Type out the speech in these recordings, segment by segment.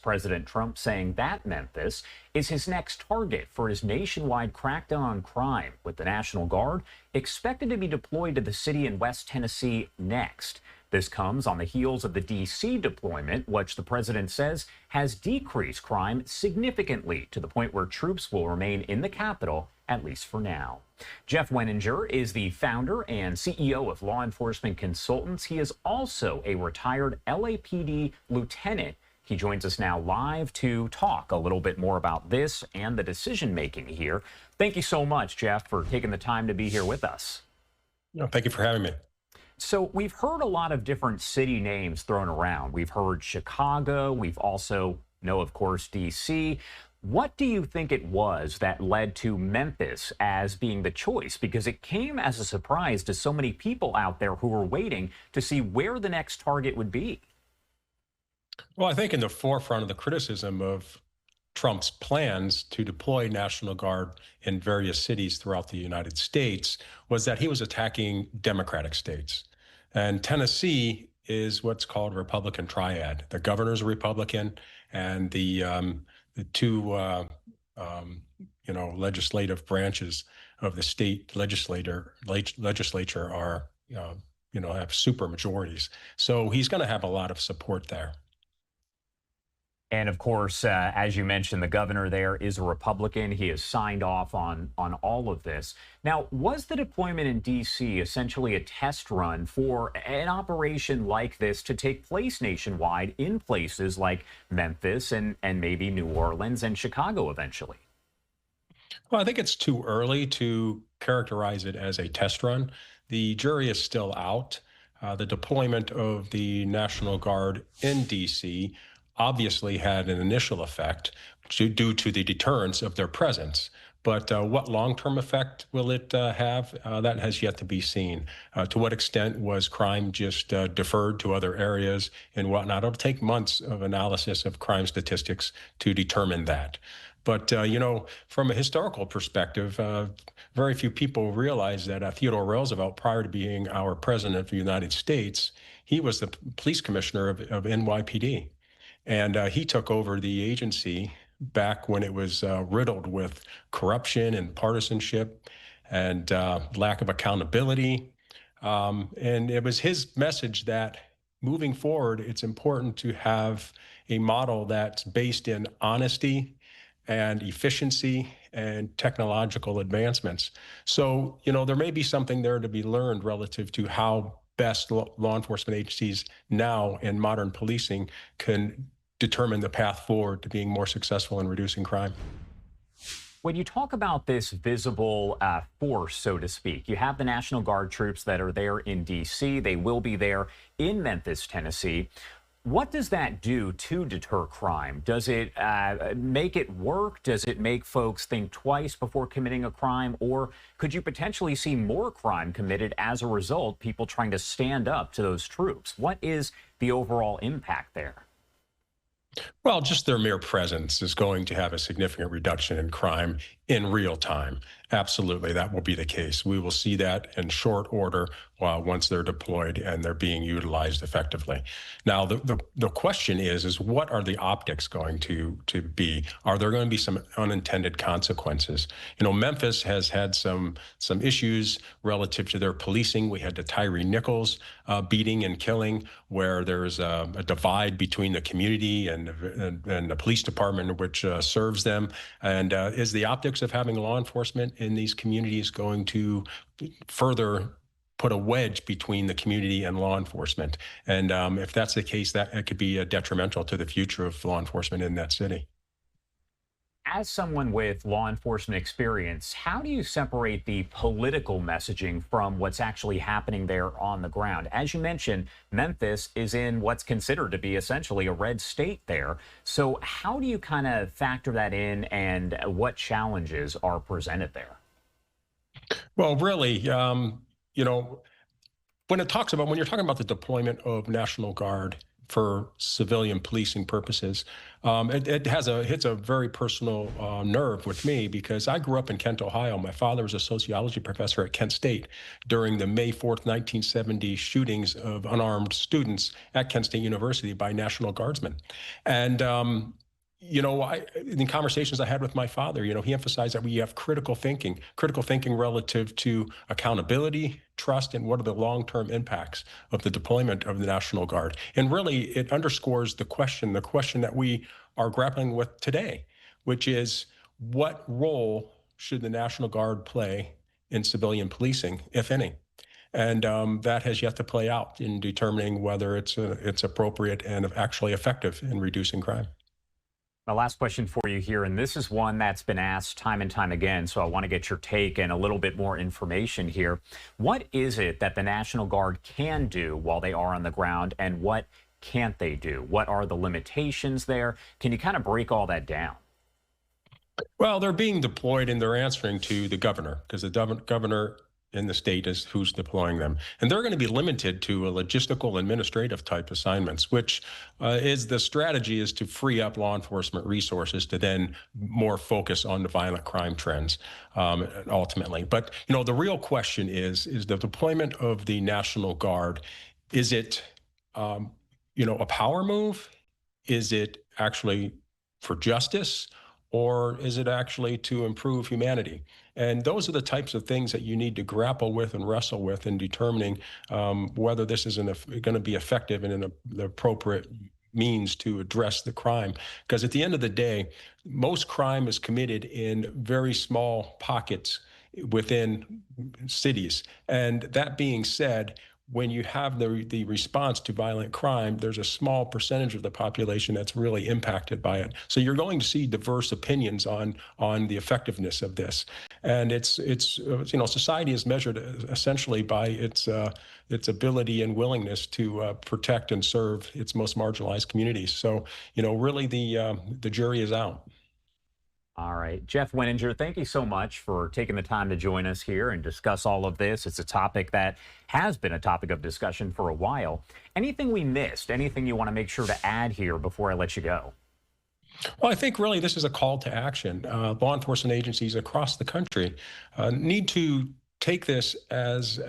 President Trump saying that Memphis is his next target for his nationwide crackdown on crime, with the National Guard expected to be deployed to the city in West Tennessee next. This comes on the heels of the D.C. deployment, which the president says has decreased crime significantly to the point where troops will remain in the capital, at least for now. Jeff Wenninger is the founder and CEO of Law Enforcement Consultants. He is also a retired LAPD lieutenant. He joins us now live to talk a little bit more about this and the decision making here. Thank you so much, Jeff, for taking the time to be here with us. No, thank you for having me. So we've heard a lot of different city names thrown around. We've heard Chicago. We've also know, of course, D.C. What do you think it was that led to Memphis as being the choice? Because it came as a surprise to so many people out there who were waiting to see where the next target would be. Well, I think in the forefront of the criticism of Trump's plans to deploy National Guard in various cities throughout the United States was that he was attacking Democratic states. And Tennessee is what's called a Republican triad. The governor's a Republican, and the two legislative branches of the state legislature are have super majorities. So he's going to have a lot of support there. And of course, as you mentioned, the governor there is a Republican. He has signed off on all of this. Now, was the deployment in D.C. essentially a test run for an operation like this to take place nationwide in places like Memphis and maybe New Orleans and Chicago eventually? Well, I think it's too early to characterize it as a test run. The jury is still out. The deployment of the National Guard in D.C. obviously had an initial effect due to the deterrence of their presence. But what long-term effect will it have? That has yet to be seen. To what extent was crime just deferred to other areas and whatnot? It'll take months of analysis of crime statistics to determine that. But, from a historical perspective, very few people realize that Theodore Roosevelt, prior to being our president of the United States, he was the police commissioner of NYPD. And he took over the agency back when it was riddled with corruption and partisanship and lack of accountability. And it was his message that moving forward, it's important to have a model that's based in honesty and efficiency and technological advancements. So, there may be something there to be learned relative to how best law enforcement agencies now in modern policing can determine the path forward to being more successful in reducing crime. When you talk about this visible force, so to speak, you have the National Guard troops that are there in D.C. They will be there in Memphis, Tennessee. What does that do to deter crime? Does it make it work? Does it make folks think twice before committing a crime? Or could you potentially see more crime committed as a result, people trying to stand up to those troops? What is the overall impact there? Well, just their mere presence is going to have a significant reduction in crime in real time. Absolutely, that will be the case. We will see that in short order once they're deployed and they're being utilized effectively. Now, the question is what are the optics going to be? Are there going to be some unintended consequences? Memphis has had some issues relative to their policing. We had the Tyree Nichols beating and killing, where there's a divide between the community and the police department, which serves them. And is the optics of having law enforcement in these communities going to further put a wedge between the community and law enforcement? And if that's the case, that it could be detrimental to the future of law enforcement in that city. As someone with law enforcement experience, how do you separate the political messaging from what's actually happening there on the ground? As you mentioned, Memphis is in what's considered to be essentially a red state there. So how do you kind of factor that in, and what challenges are presented there? Well, really, when you're talking about the deployment of National Guard for civilian policing purposes. It hits a very personal nerve with me because I grew up in Kent, Ohio. My father was a sociology professor at Kent State during the May 4th, 1970 shootings of unarmed students at Kent State University by National Guardsmen. And in conversations I had with my father, he emphasized that we have critical thinking relative to accountability, trust, and what are the long-term impacts of the deployment of the National Guard. And really, it underscores the question that we are grappling with today, which is what role should the National Guard play in civilian policing, if any? And that has yet to play out in determining whether it's appropriate and actually effective in reducing crime. My last question for you here, and this is one that's been asked time and time again, so I want to get your take and a little bit more information here. What is it that the National Guard can do while they are on the ground, and what can't they do? What are the limitations there? Can you kind of break all that down? Well, they're being deployed and they're answering to the governor, because the governor in the state is who's deploying them. And they're going to be limited to a logistical administrative type assignments, which is the strategy is to free up law enforcement resources to then more focus on the violent crime trends ultimately. But, the real question is the deployment of the National Guard, is it, a power move? Is it actually for justice? Or is it actually to improve humanity? And those are the types of things that you need to grapple with and wrestle with in determining whether this is going to be effective and the appropriate means to address the crime. Because at the end of the day, most crime is committed in very small pockets within cities. And that being said, when you have the response to violent crime, there's a small percentage of the population that's really impacted by it. So you're going to see diverse opinions on the effectiveness of this. And it's society is measured essentially by its ability and willingness to protect and serve its most marginalized communities. So, really the jury is out. All right. Jeff Wenninger, thank you so much for taking the time to join us here and discuss all of this. It's a topic that has been a topic of discussion for a while. Anything we missed? Anything you want to make sure to add here before I let you go? Well, I think really this is a call to action. Law enforcement agencies across the country need to take this as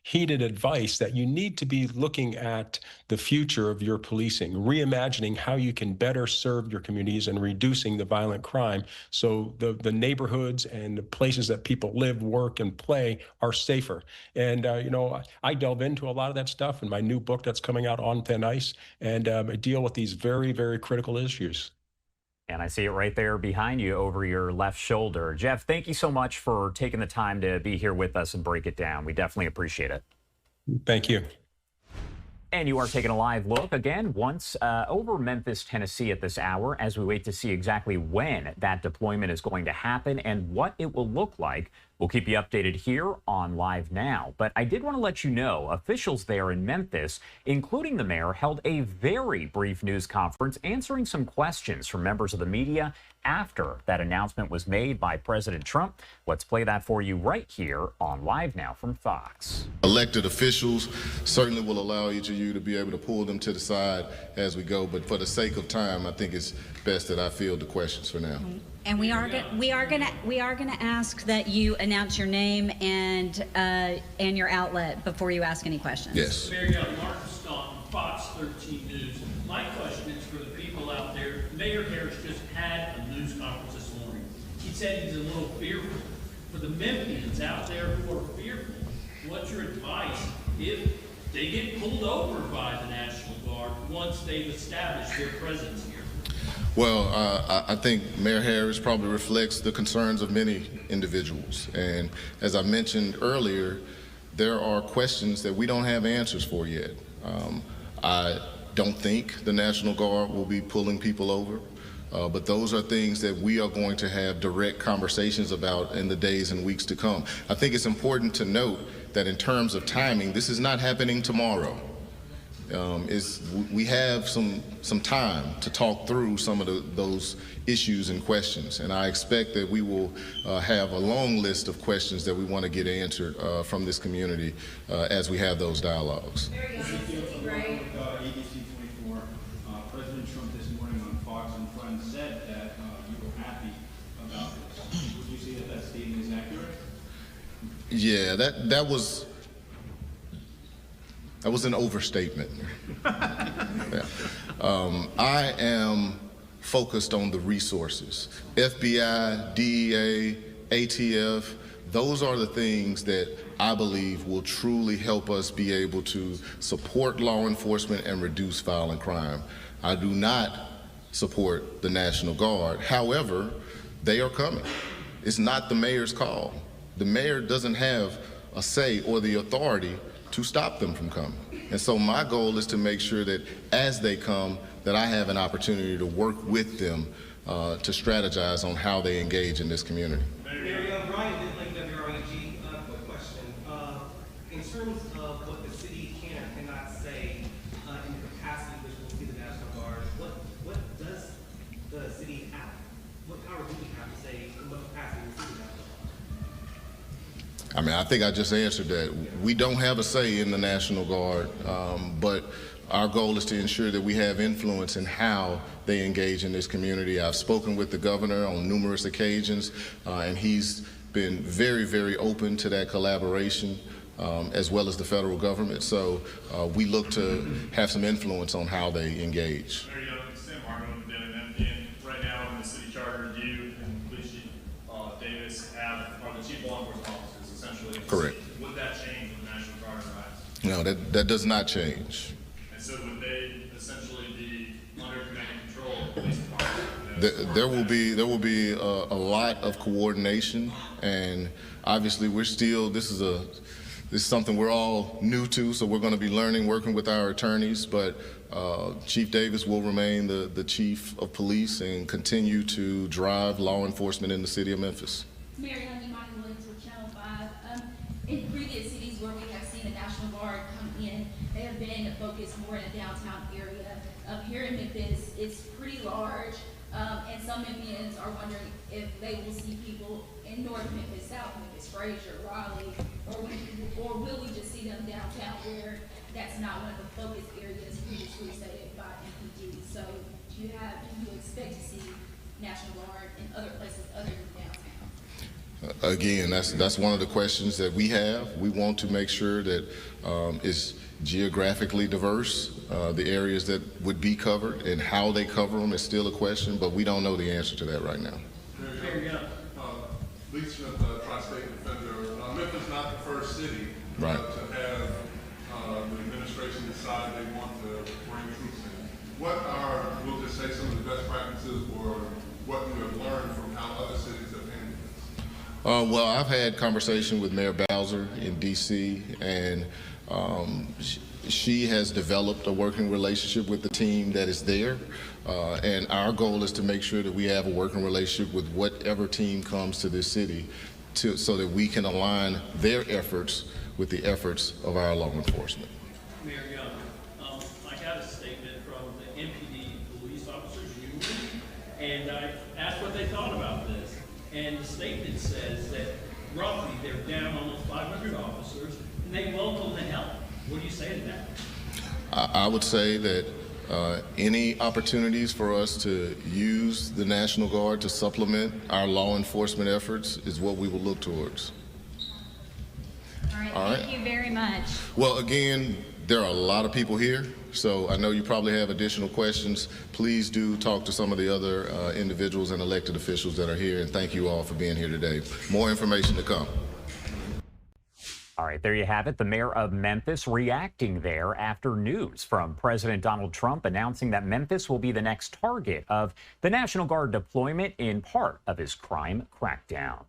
heeded advice that you need to be looking at the future of your policing, reimagining how you can better serve your communities and reducing the violent crime so the neighborhoods and the places that people live, work, and play are safer. And, I delve into a lot of that stuff in my new book that's coming out, On Thin Ice, and I deal with these very, very critical issues. And I see it right there behind you over your left shoulder. Jeff, thank you so much for taking the time to be here with us and break it down. We definitely appreciate it. Thank you. And you are taking a live look again once over Memphis, Tennessee at this hour as we wait to see exactly when that deployment is going to happen and what it will look like. We'll keep you updated here on Live Now. But I did want to let you know officials there in Memphis, including the mayor, held a very brief news conference answering some questions from members of the media after that announcement was made by President Trump. Let's play that for you right here on Live Now from Fox. Elected officials certainly will allow each of you to be able to pull them to the side as we go, but for the sake of time, I think it's best that I field the questions for now. And we are gonna ask that you announce your name and your outlet before you ask any questions. Yes. Mayor Young, Mark Staunton, Fox 13 News. My question is for the people out there. Mayor Harris just had a news conference this morning. He said he's a little fearful. For the Memphians out there who are fearful, what's your advice if they get pulled over by the National Guard once they've established their presence here? Well, I think Mayor Harris probably reflects the concerns of many individuals. And as I mentioned earlier, there are questions that we don't have answers for yet. I don't think the National Guard will be pulling people over, but those are things that we are going to have direct conversations about in the days and weeks to come. I think it's important to note that in terms of timing, this is not happening tomorrow. We have some time to talk through some of those issues and questions, and I expect that we will have a long list of questions that we want to get answered from this community as we have those dialogues. Yeah, that was an overstatement. Yeah. I am focused on the resources. FBI, DEA, ATF, those are the things that I believe will truly help us be able to support law enforcement and reduce violent crime. I do not support the National Guard. However, they are coming. It's not the mayor's call. The mayor doesn't have a say or the authority to stop them from coming. And so my goal is to make sure that as they come, that I have an opportunity to work with them to strategize on how they engage in this community. Mayor Brian did like WREG. Quick question. In terms of what the city can or cannot say in the capacity which will see the National Guard, what does the city have? What power do we have to say in what capacity we see the National Guard? I mean, I think I just answered that. We don't have a say in the National Guard, but our goal is to ensure that we have influence in how they engage in this community. I've spoken with the governor on numerous occasions, and he's been very, very open to that collaboration, as well as the federal government. So we look to have some influence on how they engage. Mayor Young, Sam Martin, and right now in the city charter, you and Police Chief Davis are the chief law enforcement officers, essentially. Correct. Would that change when the National Guard arrives? No, that does not change. And so would they essentially be under command and control of the police department? There will be a lot of coordination, and obviously this is something we're all new to, so we're going to be learning, working with our attorneys, but Chief Davis will remain the chief of police and continue to drive law enforcement in the city of Memphis. Mayor Young, Williams with Channel 5. In previous cities where we have seen the National Guard come in, they have been focused more in the downtown area. Here in Memphis, it's pretty large, and some Memphians are wondering if they will see people in North Memphis, South Memphis, Frazier, Raleigh, or will we just see them downtown where that's not one of the focus areas previously stated by MPD? So do you expect to see National Guard in other places other than downtown? Again, that's one of the questions that we have. We want to make sure that it's geographically diverse. The areas that would be covered and how they cover them is still a question, but we don't know the answer to that right now. Mayor Young, Lee Smith, Tri-State Defender. Memphis not the first city Right. to have the administration decide they want to bring troops in. What are, we'll just say, some of the best practices or what you have learned from how other cities have handled this? Well, I've had conversation with Mayor Bowser in D.C., and she has developed a working relationship with the team that is there, and our goal is to make sure that we have a working relationship with whatever team comes to this city so that we can align their efforts with the efforts of our law enforcement. Mayor Young, I got a statement from the MPD Police Officers Union, and I asked what they thought about this. And the statement says that roughly they're down almost 500 officers, and they welcome the help. What do you say to that? I would say that any opportunities for us to use the National Guard to supplement our law enforcement efforts is what we will look towards. All right, thank you very much. Well, again, there are a lot of people here, so I know you probably have additional questions. Please do talk to some of the other individuals and elected officials that are here, and thank you all for being here today. More information to come. All right, there you have it. The mayor of Memphis reacting there after news from President Donald Trump announcing that Memphis will be the next target of the National Guard deployment in part of his crime crackdown.